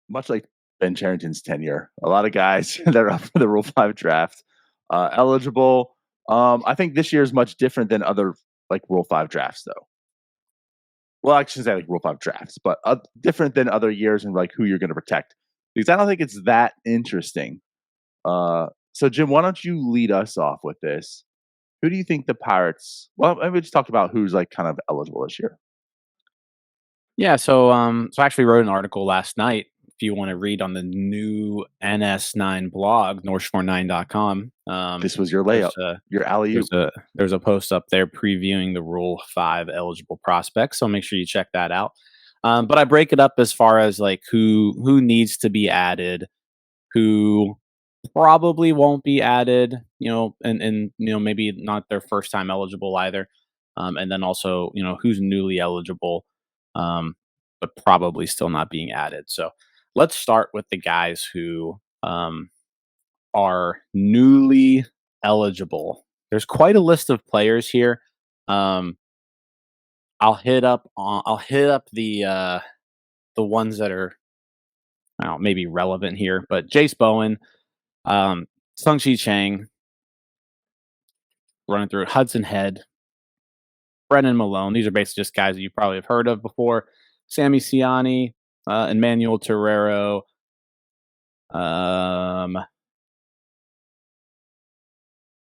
much like Ben Charrington's tenure, a lot of guys that are up for the Rule 5 draft eligible. I think this year is much different than other like Rule 5 drafts, though. Well, I shouldn't say like Rule 5 drafts, but different than other years and like who you're going to protect. Because I don't think it's that interesting. So, Jim, why don't you lead us off with this? Who do you think the Pirates? Well, maybe just talk about who's like kind of eligible this year. Yeah, so I actually wrote an article last night. If you want to read on the new NS9 blog, northshore9.com, This was your there's layup, a your alley there's oop. a there's a post up there previewing the Rule 5 eligible prospects. So make sure you check that out. But I break it up as far as like who needs to be added, who probably won't be added, and maybe not their first time eligible either. And then also, who's newly eligible, but probably still not being added. So let's start with the guys who are newly eligible. There's quite a list of players here. Um, I'll hit up the ones that are I don't know, maybe relevant here, but Jase Bowen, um, Tsung-Che Cheng, running through it, Hudson Head, Brennan Malone. These are basically just guys that you probably have heard of before. Sammy Siani, Enmanuel Terrero. Um,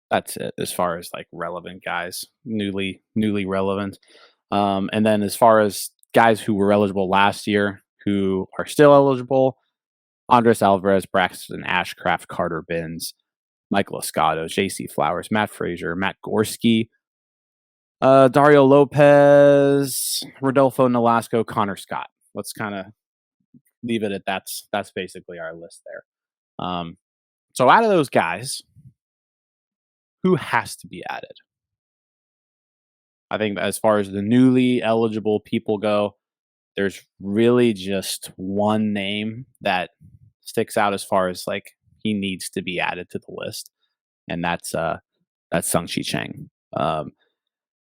that's it as far as like relevant guys, newly relevant. And then as far as guys who were eligible last year who are still eligible, Andres Alvarez, Braxton Ashcraft, Carter Binns, Michael Escato, J.C. Flowers, Matt Frazier, Matt Gorski, Dario Lopez, Rodolfo Nolasco, Connor Scott. Let's kind of leave it at that's basically our list there. So out of those guys, who has to be added? I think as far as the newly eligible people go, there's really just one name that sticks out as far as like he needs to be added to the list, and that's Tsung-Che Cheng.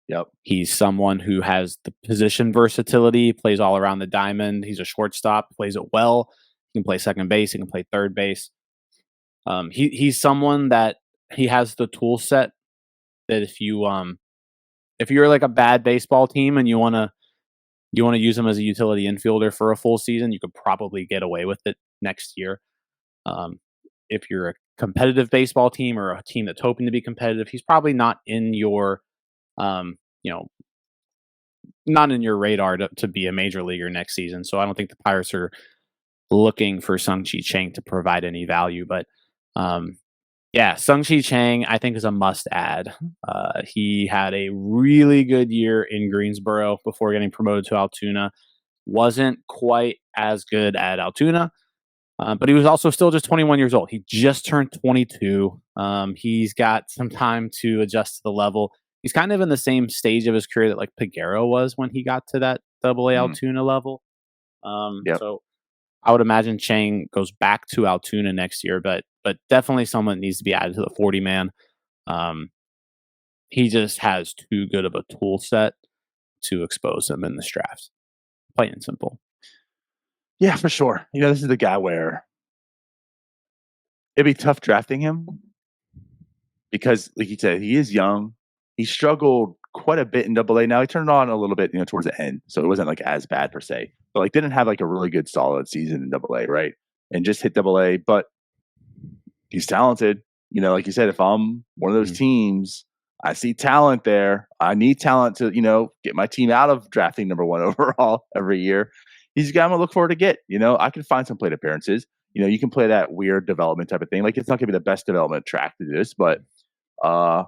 Yep. He's someone who has the position versatility, plays all around the diamond. He's a shortstop, plays it well. He can play second base. He can play third base. He's someone that he has the tool set that if you're like a bad baseball team and you want to use him as a utility infielder for a full season, you could probably get away with it next year. If you're a competitive baseball team or a team that's hoping to be competitive, he's probably not in your you know, not in your radar to be a major leaguer next season. So I don't think the Pirates are looking for Tsung-Che Cheng to provide any value. But yeah, Tsung-Che Cheng I think is a must add. He had a really good year in Greensboro before getting promoted to Altoona. Wasn't quite as good at Altoona, but he was also still just 21 years old. He just turned 22. He's got some time to adjust to the level. He's kind of in the same stage of his career that like Peguero was when he got to that Double A Mm, Altoona level. yep. So I would imagine Chang goes back to Altoona next year, but definitely someone that needs to be added to the 40 man. Um, he just has too good of a tool set to expose him in this draft. Plain and simple. Yeah, for sure. This is the guy where it'd be tough drafting him because, like you said, he is young. He struggled quite a bit in Double A. Now he turned on a little bit, towards the end, so it wasn't like as bad per se. But like, didn't have like a really good solid season in Double A, right? And just hit Double A, but he's talented. Like you said, if I'm one of those Mhm. teams, I see talent there. I need talent to, get my team out of drafting number one overall every year. He's a guy I'm gonna look forward to get. I can find some plate appearances. You can play that weird development type of thing. Like it's not gonna be the best development track to do this, but uh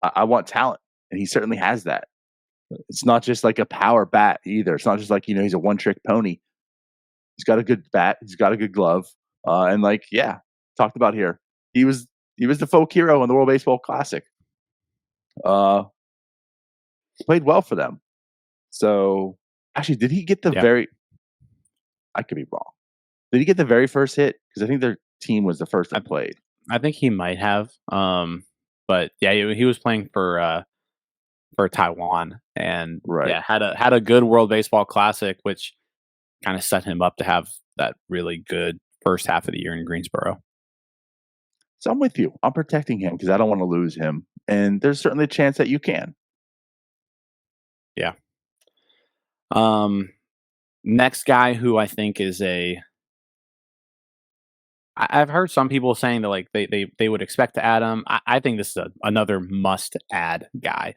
I want talent, and he certainly has that. It's not just like a power bat either. It's not just like he's a one trick pony. He's got a good bat. He's got a good glove, and like yeah, talked about here. He was he was the folk hero in the World Baseball Classic. Uh, played well for them. So actually, did he get the Yeah, very? I could be wrong. Did he get the very first hit? Because I think their team was the first I, that played. I think he might have. But yeah, he was playing for Taiwan, and Right. yeah, had a good World Baseball Classic, which kind of set him up to have that really good first half of the year in Greensboro. So I'm with you. I'm protecting him because I don't want to lose him, and there's certainly a chance that you can. Yeah. Next guy who I think is I've heard some people saying that like they would expect to add him. I think this is another must add guy,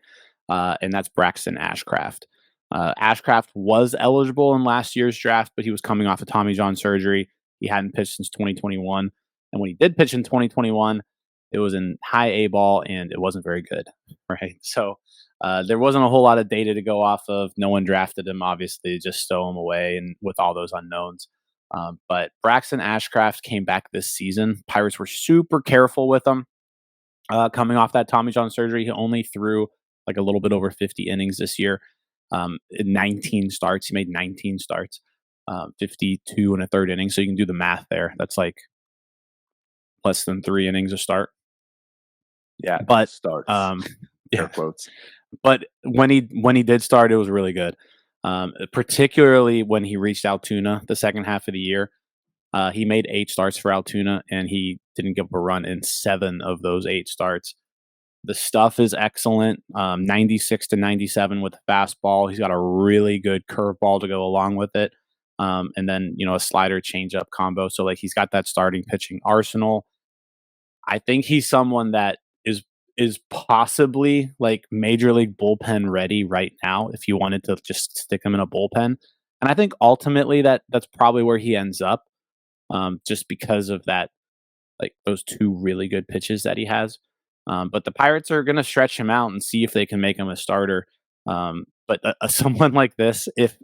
and that's Braxton Ashcraft. Ashcraft was eligible in last year's draft, but he was coming off of Tommy John surgery. He hadn't pitched since 2021, and when he did pitch in 2021, it was in high A ball and it wasn't very good. Right, so there wasn't a whole lot of data to go off of. No one drafted him, obviously, just stow him away, and with all those unknowns. But Braxton Ashcraft came back this season. Pirates were super careful with him coming off that Tommy John surgery. He only threw like a little bit over 50 innings this year. In 19 starts, he made 19 starts, 52 and a third inning. So you can do the math there. That's like less than 3 innings a start. Yeah, But starts. yeah, quotes. but when he did start, it was really good. Particularly when he reached Altoona the second half of the year. He made 8 starts for Altoona, and he didn't give up a run in 7 of those 8 starts. The stuff is excellent. 96 to 97 with the fastball. He's got a really good curveball to go along with it. And then, a slider changeup combo. So, like, he's got that starting pitching arsenal. I think he's someone that is possibly like major league bullpen ready right now if you wanted to just stick him in a bullpen. And I think ultimately that's probably where he ends up, just because of that, like those 2 really good pitches that he has. But the Pirates are going to stretch him out and see if they can make him a starter. But someone like this, if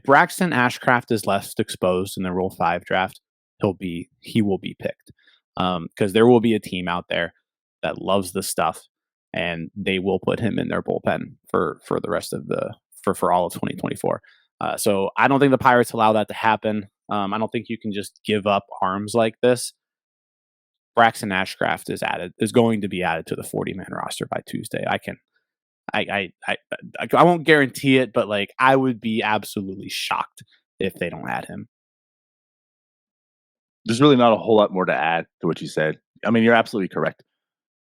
Braxton Ashcraft is left exposed in the Rule 5 draft, he will be picked, because there will be a team out there that loves the stuff, and they will put him in their bullpen for the rest of for all of 2024. So I don't think the Pirates allow that to happen. I don't think you can just give up arms like this. Braxton Ashcraft is going to be added to the 40-man roster by Tuesday. I won't guarantee it, but like I would be absolutely shocked if they don't add him. There's really not a whole lot more to add to what you said. I mean, you're absolutely correct.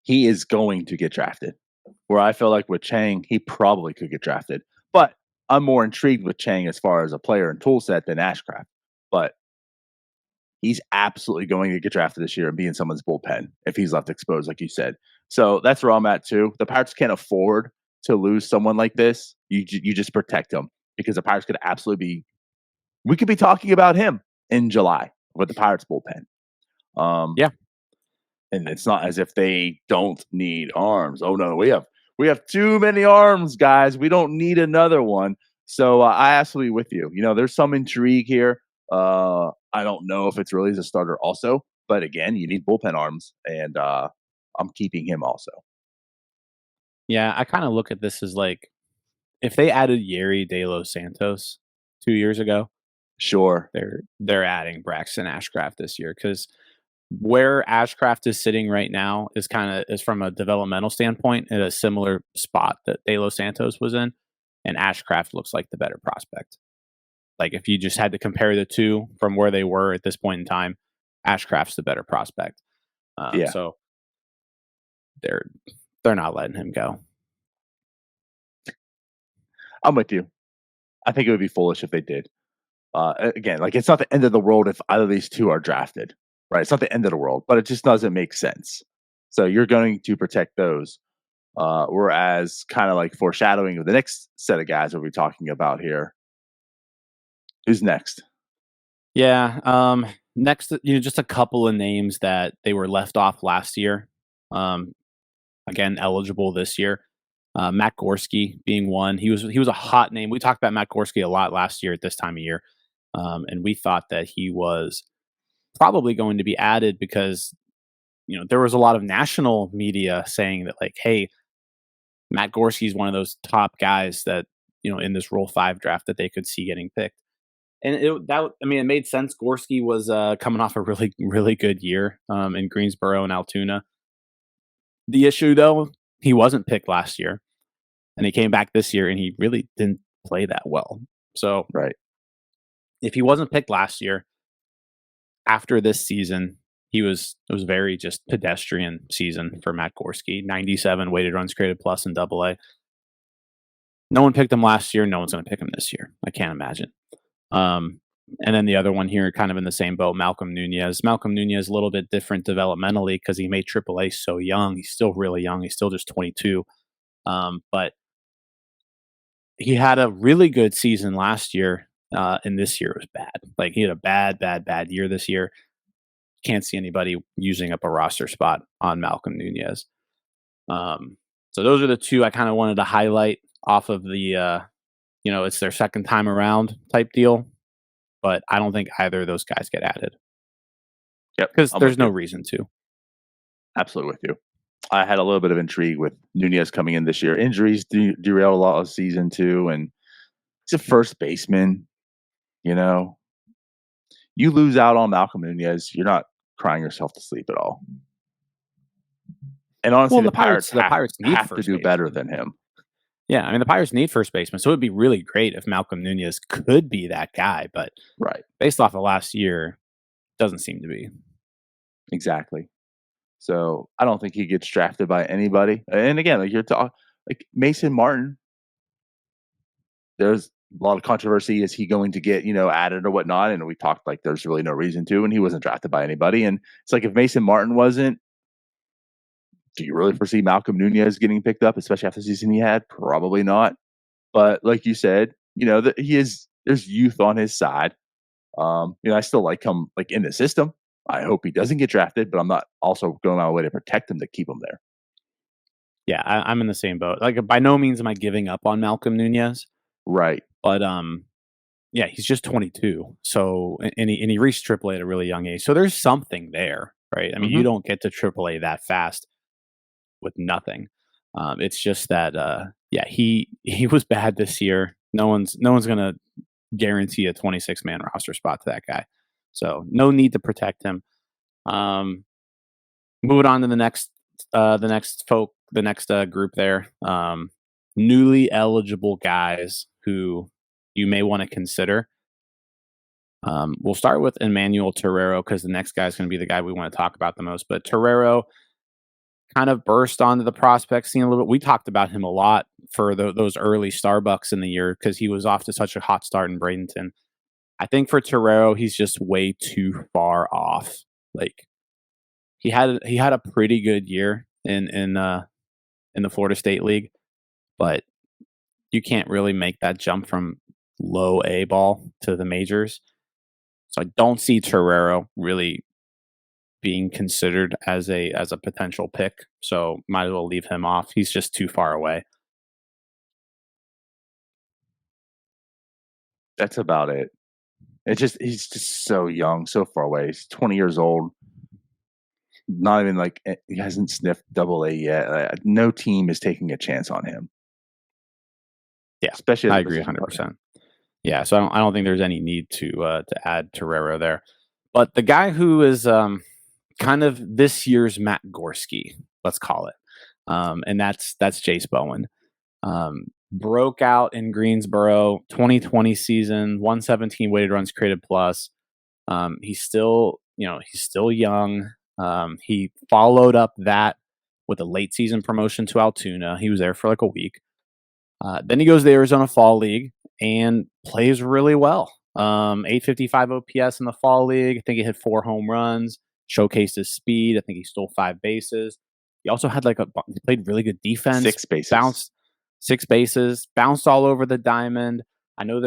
He is going to get drafted. Where I feel like with Cheng, he probably could get drafted. But I'm more intrigued with Cheng as far as a player and tool set than Ashcraft. But he's absolutely going to get drafted this year and be in someone's bullpen if he's left exposed, like you said. So that's where I'm at too. The Pirates can't afford to lose someone like this. You just protect him because the Pirates could absolutely be. We could be talking about him in July with the Pirates bullpen. Yeah. And it's not as if they don't need arms. Oh no, we have too many arms, guys. We don't need another one. So I absolutely with you. There's some intrigue here. I don't know if it's really as a starter also, but again, you need bullpen arms, and I'm keeping him also. Yeah, I kind of look at this as like if they added Yerry De Los Santos 2 years ago, sure, they're adding Braxton Ashcraft this year, because where Ashcraft is sitting right now is from a developmental standpoint at a similar spot that De Los Santos was in, and Ashcraft looks like the better prospect. Like if you just had to compare the two from where they were at this point in time, Ashcraft's the better prospect. Yeah. So they're not letting him go. I'm with you. I think it would be foolish if they did. Again, like it's not the end of the world if either of these two are drafted, right? It's not the end of the world, but it just doesn't make sense. So you're going to protect those. Whereas kind of like foreshadowing of the next set of guys we'll be talking about here. Who's next? Yeah. Next, just a couple of names that they were left off last year. Again, eligible this year. Matt Gorski being one. He was a hot name. We talked about Matt Gorski a lot last year at this time of year. And we thought that he was probably going to be added because, there was a lot of national media saying that like, hey, Matt Gorski is one of those top guys that, in this Rule 5 draft that they could see getting picked. And it made sense. Gorski was coming off a really, really good year in Greensboro and Altoona. The issue, though, he wasn't picked last year, and he came back this year, and he really didn't play that well. So right, If he wasn't picked last year, after this season, it was very just pedestrian season for Matt Gorski. 97 weighted runs created plus in Double A. No one picked him last year. No one's going to pick him this year. I can't imagine. And then the other one here, kind of in the same boat, Malcom Nunez. Malcom Nunez, a little bit different developmentally because he made AAA so young. He's still really young. He's still just 22. But he had a really good season last year, and this year was bad. Like, he had a bad year this year. Can't see anybody using up a roster spot on Malcom Nunez. So those are the two I kind of wanted to highlight off of the, it's their second time around type deal. But I don't think either of those guys get added. Yep. Because there's no reason to. Absolutely with you. I had a little bit of intrigue with Nunez coming in this year. Injuries derailed a lot of season too, and he's a first baseman. You lose out on Malcom Nunez, you're not crying yourself to sleep at all. And honestly, the Pirates have to do better than him. Yeah, I mean, the Pirates need first baseman, so it would be really great if Malcom Nunez could be that guy, but based off of last year, doesn't seem to be. Exactly. So I don't think he gets drafted by anybody. And again, like you're talking, like Mason Martin, there's a lot of controversy. Is he going to get, added or whatnot? And we talked like there's really no reason to, and he wasn't drafted by anybody. And it's like, if Mason Martin wasn't, do you really foresee Malcom Nunez getting picked up, especially after the season he had? Probably not. But like you said, there's youth on his side. I still like him like in the system. I hope he doesn't get drafted, but I'm not also going my way to protect him to keep him there. Yeah, I'm in the same boat. Like, by no means am I giving up on Malcom Nunez. Right. But yeah, he's just 22. So and he reached AAA at a really young age. So there's something there, right? I mean, you don't get to AAA that fast with nothing. It's just that he was bad this year. No one's gonna guarantee a 26-man roster spot to that guy. So no need to protect him. Moving on to the next group there. Newly eligible guys who you may want to consider. We'll start with Enmanuel Terrero because the next guy is going to be the guy we want to talk about the most. But Terrero kind of burst onto the prospect scene a little bit. We talked about him a lot for those early Starbucks in the year because he was off to such a hot start in Bradenton. I think for Terrero, he's just way too far off. Like, he had a pretty good year in the Florida State League, but you can't really make that jump from low A ball to the majors. So I don't see Terrero really being considered as a potential pick. So might as well leave him off. He's just too far away. That's about it. He's just so young, so far away. He's 20 years old. Not even like he hasn't sniffed Double A yet. No team is taking a chance on him. Yeah, especially. I agree 100%. Yeah, so I don't think there's any need to add Terrero there. But the guy who is kind of this year's Matt Gorski, let's call it, and that's Jase Bowen. Broke out in Greensboro, 2020 season, 117 weighted runs created plus. He's still young. He followed up that with a late season promotion to Altoona. He was there for like a week. Then he goes to the Arizona Fall League and plays really well. 855 OPS in the Fall League. I think he hit 4 home runs, showcased his speed. I think he stole 5 bases. He also had he played really good defense. 6 bases. 6 bases, bounced all over the diamond. I know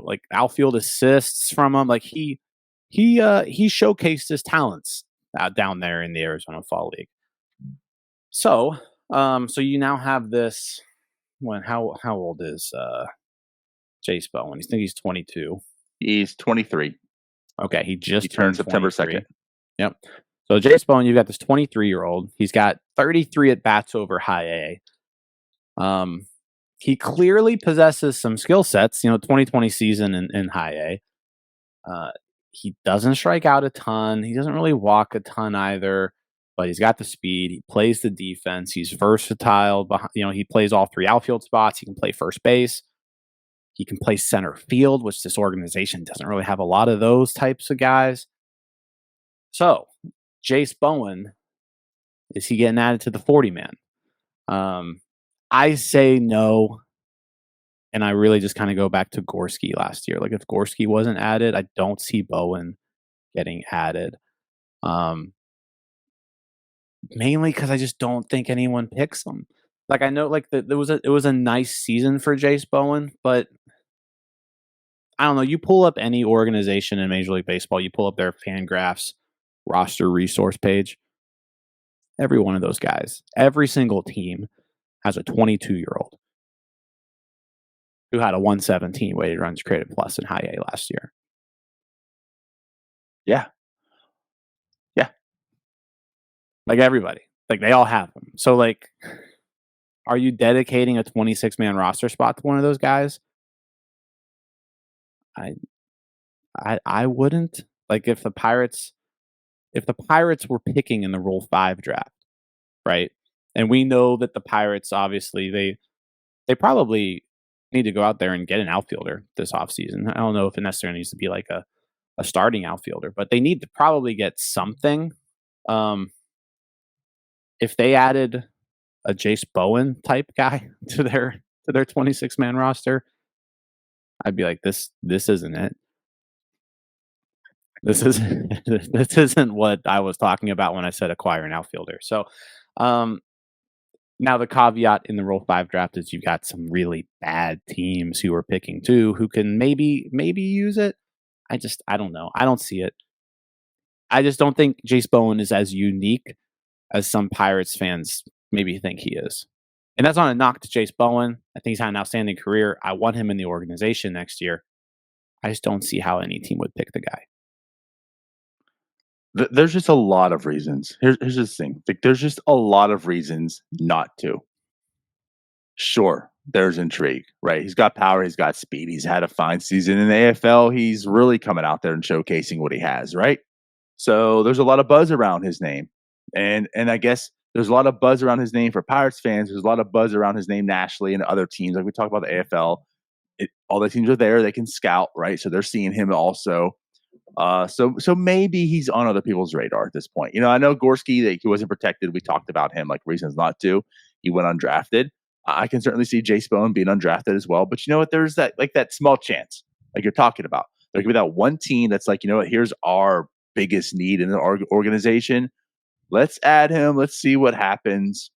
like outfield assists from him. Like he showcased his talents down there in the Arizona Fall League. So you now have this. How old is Jase Bowen? I think he's 22. He's 23. Okay, he turned September 2nd. Yep. So Jase Bowen, you've got this 23-year-old. He's got 33 at bats over high A. He clearly possesses some skill sets. 2020 season in high A. He doesn't strike out a ton. He doesn't really walk a ton either. But he's got the speed. He plays the defense. He's versatile. He plays all 3 outfield spots. He can play first base. He can play center field, which this organization doesn't really have a lot of those types of guys. So, Jase Bowen, is he getting added to the 40 man? I say no. And I really just kind of go back to Gorski last year. Like, if Gorski wasn't added, I don't see Bowen getting added. Mainly because I just don't think anyone picks him. Like, I know, like, it was a nice season for Jase Bowen, but I don't know. You pull up any organization in Major League Baseball, you pull up their Fangraphs roster resource page. Every one of those guys, every single team has a 22-year-old who had a 117 weighted runs created plus in high A last year. Yeah. Yeah. Like, everybody. Like, they all have them. So, like, are you dedicating a 26-man roster spot to one of those guys? I wouldn't. Like, if the Pirates were picking in the Rule 5 draft, right? And we know that the Pirates, obviously, they probably need to go out there and get an outfielder this offseason. I don't know if it necessarily needs to be like a starting outfielder, but they need to probably get something. If they added a Jase Bowen type guy to their 26-man roster, I'd be like, this isn't it. This isn't what I was talking about when I said acquire an outfielder. So, now the caveat in the Rule 5 draft is you got some really bad teams who are picking too, who can maybe use it. I don't know. I don't see it. I just don't think Jase Bowen is as unique as some Pirates fans maybe think he is. And that's not a knock to Jase Bowen. I think he's had an outstanding career. I want him in the organization next year. I just don't see how any team would pick the guy. There's just a lot of reasons. Here's the thing. Like, there's just a lot of reasons not to. Sure, there's intrigue, right? He's got power, he's got speed, he's had a fine season in the AFL. He's really coming out there and showcasing what he has, right? So there's a lot of buzz around his name. And I guess there's a lot of buzz around his name for Pirates fans. There's a lot of buzz around his name nationally and other teams. Like, we talk about the AFL. All the teams are there, they can scout, right? So they're seeing him also. So maybe he's on other people's radar at this point. You know, I know Gorski, that he wasn't protected. We talked about him, like, reasons not to. He went undrafted. I can certainly see Jase Bowen being undrafted as well. But you know what? There's that small chance, like you're talking about. There could be that one team that's like, you know what? Here's our biggest need in the organization. Let's add him. Let's see what happens,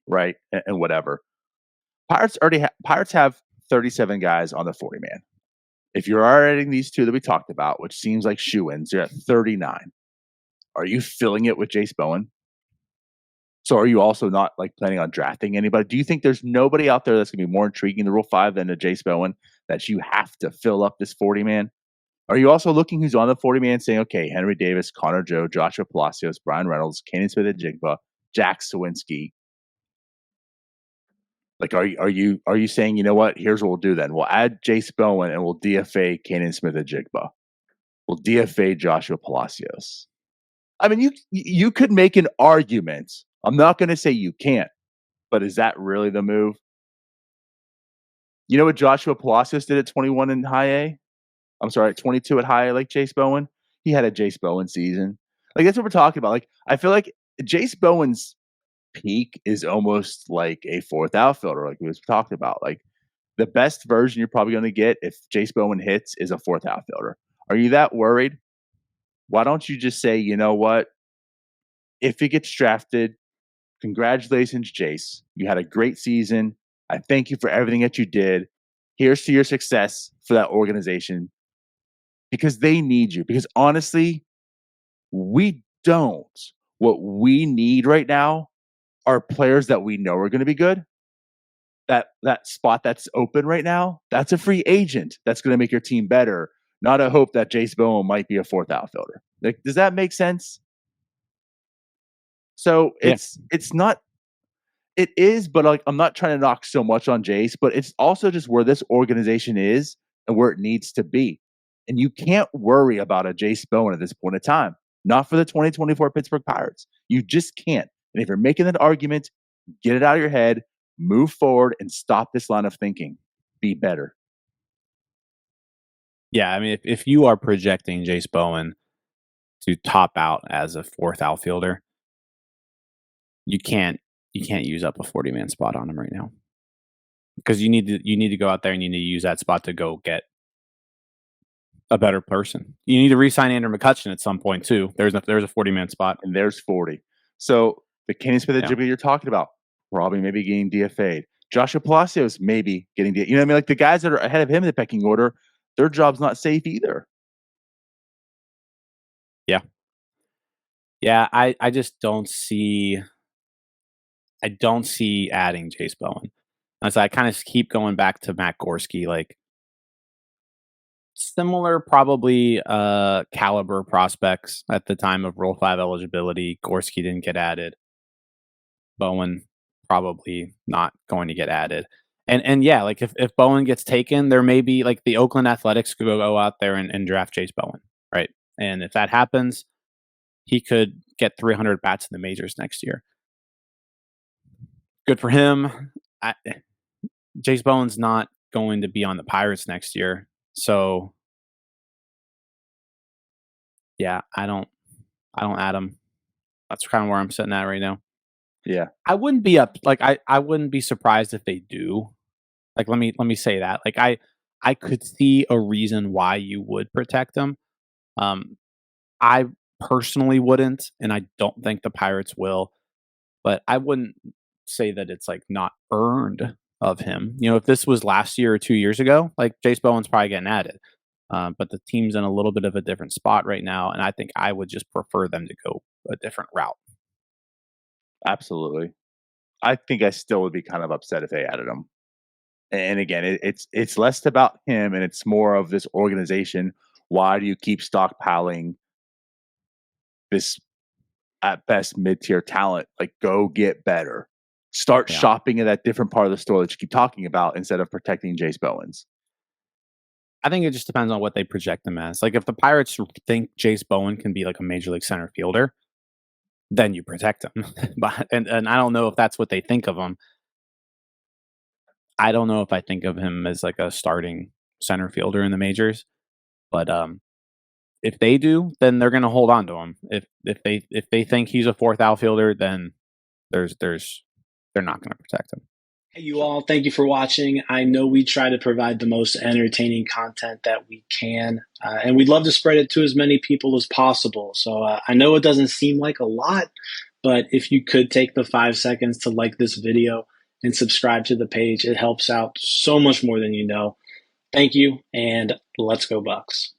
right? And whatever. Pirates have 37 guys on the 40 man. If you're adding these two that we talked about, which seems like shoo-ins, you're at 39. Are you filling it with Jase Bowen? So are you also not, like, planning on drafting anybody? Do you think there's nobody out there that's going to be more intriguing in the Rule 5 than a Jase Bowen that you have to fill up this 40 man? Are you also looking who's on the 40 man saying, okay, Henry Davis, Connor Joe, Joshua Palacios, Brian Reynolds, Kanan Smith-Njigba, Jack Sawinski? Like, are you saying, you know what? Here's what we'll do then. We'll add Jase Bowen and we'll DFA Kanan Smith-Njigba. We'll DFA Joshua Palacios. I mean, you could make an argument. I'm not going to say you can't, but is that really the move? You know what Joshua Palacios did at 21 in high A? I'm sorry, at 22 at high A, like Jase Bowen? He had a Jase Bowen season. Like, that's what we're talking about. Like, I feel like Jase Bowen's peak is almost like a fourth outfielder, like we was talking about. Like, the best version you're probably going to get if Jase Bowen hits is a fourth outfielder. Are you that worried? Why don't you just say, you know what? If he gets drafted, congratulations, Jase. You had a great season. I thank you for everything that you did. Here's to your success for that organization, because they need you. Because honestly, we don't. What we need right now are players that we know are going to be good. That spot that's open right now, that's a free agent that's going to make your team better, not a hope that Jase Bowen might be a fourth outfielder. Like, does that make sense? So it's not. It is, but, like, I'm not trying to knock so much on Jase, but it's also just where this organization is and where it needs to be. And you can't worry about a Jase Bowen at this point in time. Not for the 2024 Pittsburgh Pirates. You just can't. And if you're making that argument, get it out of your head, move forward, and stop this line of thinking. Be better. Yeah, I mean, if you are projecting Jase Bowen to top out as a fourth outfielder, you can't you can't use up a 40-man spot on him right now because you need to go out there and you need to use that spot to go get a better person. You need to re-sign Andrew McCutchen at some point too. There's a 40-man spot. And there's 40. So the Kenny Smith and Yeah. Jibby you're talking about, probably maybe getting DFA'd. Joshua Palacios maybe getting you know what I mean? Like the guys that are ahead of him in the pecking order, their job's not safe either. Yeah. Yeah, I just don't see adding Jase Bowen. As I kind of keep going back to Matt Gorski, like similar probably caliber prospects at the time of Rule 5 eligibility. Gorski didn't get added. Bowen probably not going to get added. And yeah, like if Bowen gets taken, there may be like the Oakland Athletics could go out there and draft Jase Bowen, right? And if that happens, he could get 300 bats in the majors next year. Good for him. Jase Bowen's not going to be on the Pirates next year, so yeah, I don't add him. That's kind of where I'm sitting at right now. Yeah. I wouldn't be up like I wouldn't be surprised if they do. Like let me say that. Like I could see a reason why you would protect him. Um I personally wouldn't, and I don't think the Pirates will, but I wouldn't say that it's like not earned of him. You know, if this was last year or 2 years ago, like Jase Bowen's probably getting added. But the team's in a little bit of a different spot right now, and I think I would just prefer them to go a different route. Absolutely. I think I still would be kind of upset if they added him. And again, it's less about him and it's more of this organization. Why do you keep stockpiling this at best mid-tier talent? Like go get better. Start Yeah. shopping at that different part of the store that you keep talking about instead of protecting Jase Bowens. I think it just depends on what they project him as. Like if the Pirates think Jase Bowen can be like a major league center fielder, then you protect him. But and I don't know if that's what they think of him. I don't know if I think of him as like a starting center fielder in the majors, but if they do, then they're going to hold on to him. If they think he's a fourth outfielder, then there's they're not going to protect him. Hey, you all, thank you for watching. I know we try to provide the most entertaining content that we can, and we'd love to spread it to as many people as possible. So I know it doesn't seem like a lot, but if you could take the 5 seconds to like this video and subscribe to the page, it helps out so much more than you know. Thank you, and let's go Bucks.